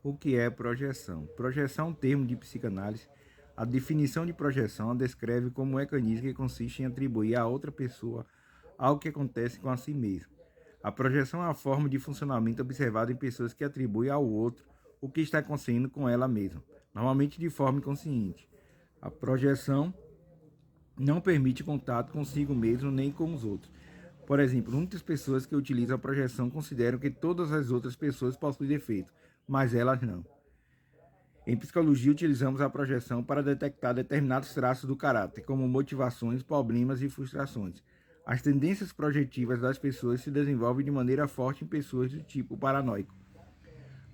O que é projeção? Projeção é um termo de psicanálise. A definição de projeção a descreve como um mecanismo que consiste em atribuir a outra pessoa algo que acontece com a si mesmo. A projeção é a forma de funcionamento observada em pessoas que atribuem ao outro o que está acontecendo com ela mesma, normalmente de forma inconsciente. A projeção não permite contato consigo mesmo nem com os outros. Por exemplo, muitas pessoas que utilizam a projeção consideram que todas as outras pessoas possuem defeitos, mas elas não. Em psicologia, utilizamos a projeção para detectar determinados traços do caráter, como motivações, problemas e frustrações. As tendências projetivas das pessoas se desenvolvem de maneira forte em pessoas do tipo paranoico.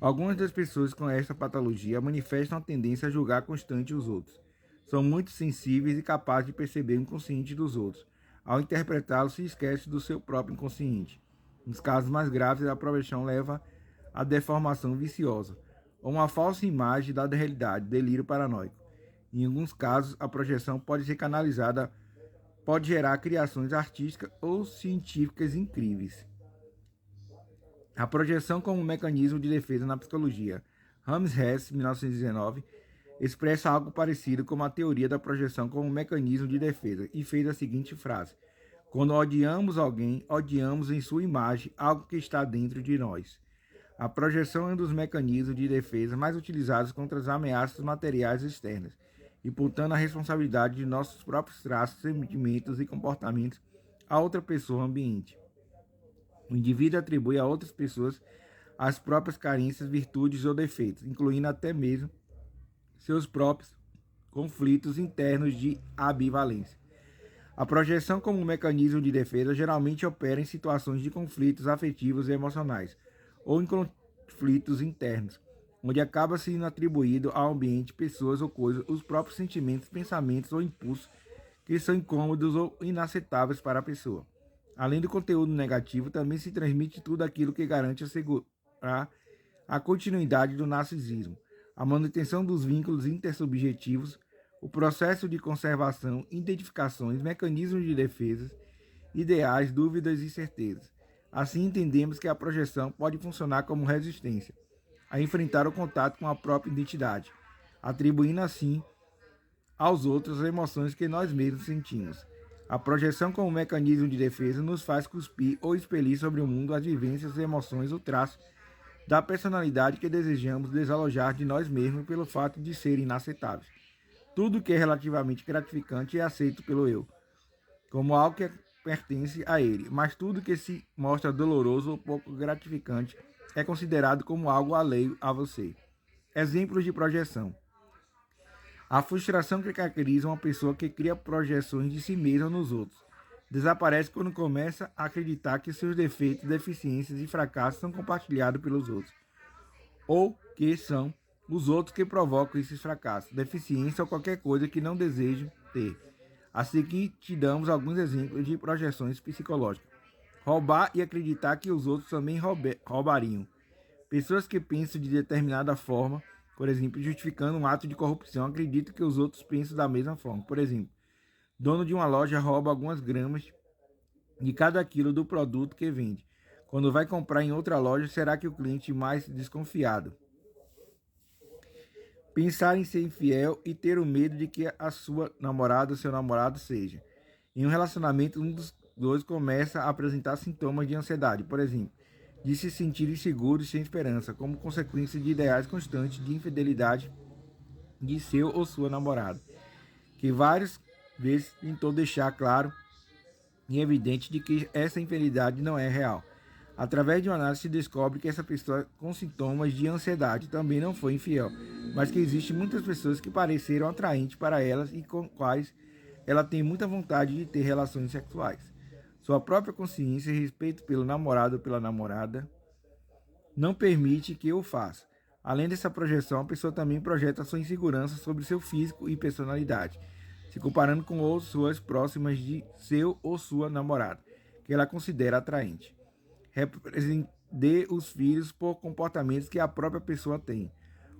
Algumas das pessoas com esta patologia manifestam a tendência a julgar constante os outros. São muito sensíveis e capazes de perceber o inconsciente dos outros. Ao interpretá-lo, se esquece do seu próprio inconsciente. Nos casos mais graves, a projeção leva à deformação viciosa, ou uma falsa imagem da realidade, delírio paranoico. Em alguns casos, a projeção pode ser canalizada, pode gerar criações artísticas ou científicas incríveis. A projeção como um mecanismo de defesa na psicologia. James Hess, 1919, expressa algo parecido com a teoria da projeção como um mecanismo de defesa e fez a seguinte frase: quando odiamos alguém, odiamos em sua imagem algo que está dentro de nós. A projeção é um dos mecanismos de defesa mais utilizados contra as ameaças materiais externas, imputando a responsabilidade de nossos próprios traços, sentimentos e comportamentos a outra pessoa ou ambiente. O indivíduo atribui a outras pessoas as próprias carências, virtudes ou defeitos, incluindo até mesmo seus próprios conflitos internos de ambivalência. A projeção como um mecanismo de defesa geralmente opera em situações de conflitos afetivos e emocionais, ou em conflitos internos, onde acaba sendo atribuído ao ambiente, pessoas ou coisas os próprios sentimentos, pensamentos ou impulsos que são incômodos ou inaceitáveis para a pessoa. Além do conteúdo negativo, também se transmite tudo aquilo que garante assegurar a continuidade do narcisismo, a manutenção dos vínculos intersubjetivos, o processo de conservação, identificações, mecanismos de defesa, ideais, dúvidas e certezas. Assim, entendemos que a projeção pode funcionar como resistência a enfrentar o contato com a própria identidade, atribuindo assim aos outros as emoções que nós mesmos sentimos. A projeção como mecanismo de defesa nos faz cuspir ou expelir sobre o mundo as vivências, emoções ou traços da personalidade que desejamos desalojar de nós mesmos pelo fato de serem inaceitáveis. Tudo que é relativamente gratificante é aceito pelo eu, como algo que pertence a ele, mas tudo que se mostra doloroso ou pouco gratificante é considerado como algo alheio a você. Exemplos de projeção. A frustração que caracteriza uma pessoa que cria projeções de si mesma nos outros desaparece quando começa a acreditar que seus defeitos, deficiências e fracassos são compartilhados pelos outros, ou que são os outros que provocam esses fracassos, deficiência ou qualquer coisa que não desejem ter. Assim que te damos alguns exemplos de projeções psicológicas. Roubar e acreditar que os outros também roubariam. Pessoas que pensam de determinada forma, por exemplo, justificando um ato de corrupção, acreditam que os outros pensam da mesma forma. Por exemplo, dono de uma loja rouba algumas gramas de cada quilo do produto que vende. Quando vai comprar em outra loja, será que o cliente mais desconfiado? Pensar em ser infiel e ter o medo de que a sua namorada ou seu namorado seja. Em um relacionamento, um dos dois começa a apresentar sintomas de ansiedade, por exemplo, de se sentir inseguro e sem esperança, como consequência de ideais constantes de infidelidade de seu ou sua namorada, que várias vezes tentou deixar claro e evidente de que essa infidelidade não é real. Através de uma análise se descobre que essa pessoa com sintomas de ansiedade também não foi infiel, mas que existem muitas pessoas que pareceram atraentes para elas e com quais ela tem muita vontade de ter relações sexuais. Sua própria consciência e respeito pelo namorado ou pela namorada não permite que o faça. Além dessa projeção, a pessoa também projeta sua insegurança sobre seu físico e personalidade, se comparando com outras pessoas próximas de seu ou sua namorada, que ela considera atraente. Repreende os filhos por comportamentos que a própria pessoa tem.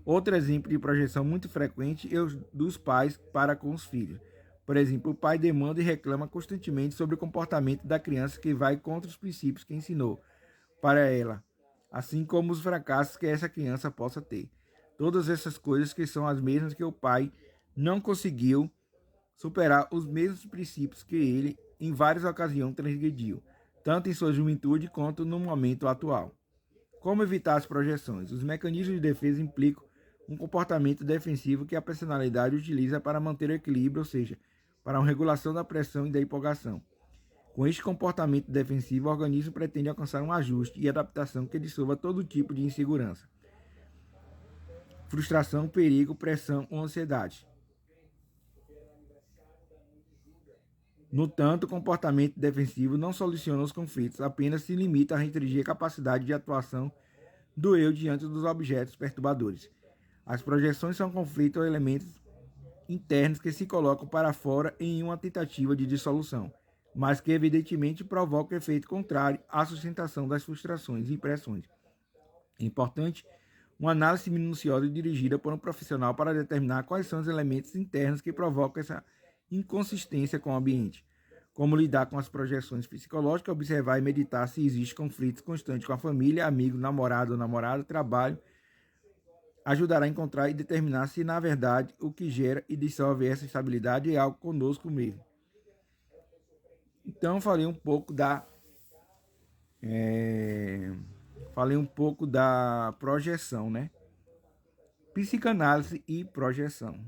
Outro exemplo de projeção muito frequente é o dos pais para com os filhos. Por exemplo, o pai demanda e reclama constantemente sobre o comportamento da criança que vai contra os princípios que ensinou para ela, assim como os fracassos que essa criança possa ter. Todas essas coisas que são as mesmas que o pai não conseguiu superar os mesmos princípios que ele, em várias ocasiões, transgrediu, tanto em sua juventude quanto no momento atual. Como evitar as projeções? Os mecanismos de defesa implicam um comportamento defensivo que a personalidade utiliza para manter o equilíbrio, ou seja, para a regulação da pressão e da empolgação. Com este comportamento defensivo, o organismo pretende alcançar um ajuste e adaptação que dissolva todo tipo de insegurança, frustração, perigo, pressão ou ansiedade. No tanto, o comportamento defensivo não soluciona os conflitos, apenas se limita a restringir a capacidade de atuação do eu diante dos objetos perturbadores. As projeções são conflitos ou elementos internos que se colocam para fora em uma tentativa de dissolução, mas que evidentemente provocam efeito contrário à sustentação das frustrações e pressões. É importante uma análise minuciosa dirigida por um profissional para determinar quais são os elementos internos que provocam essa inconsistência com o ambiente. Como lidar com as projeções psicológicas, observar e meditar se existe conflitos constantes com a família, amigo, namorado ou namorada, trabalho, ajudará a encontrar e determinar se, na verdade, o que gera e dissolve essa estabilidade é algo conosco mesmo. Então, falei um pouco da projeção, né? Psicanálise e projeção.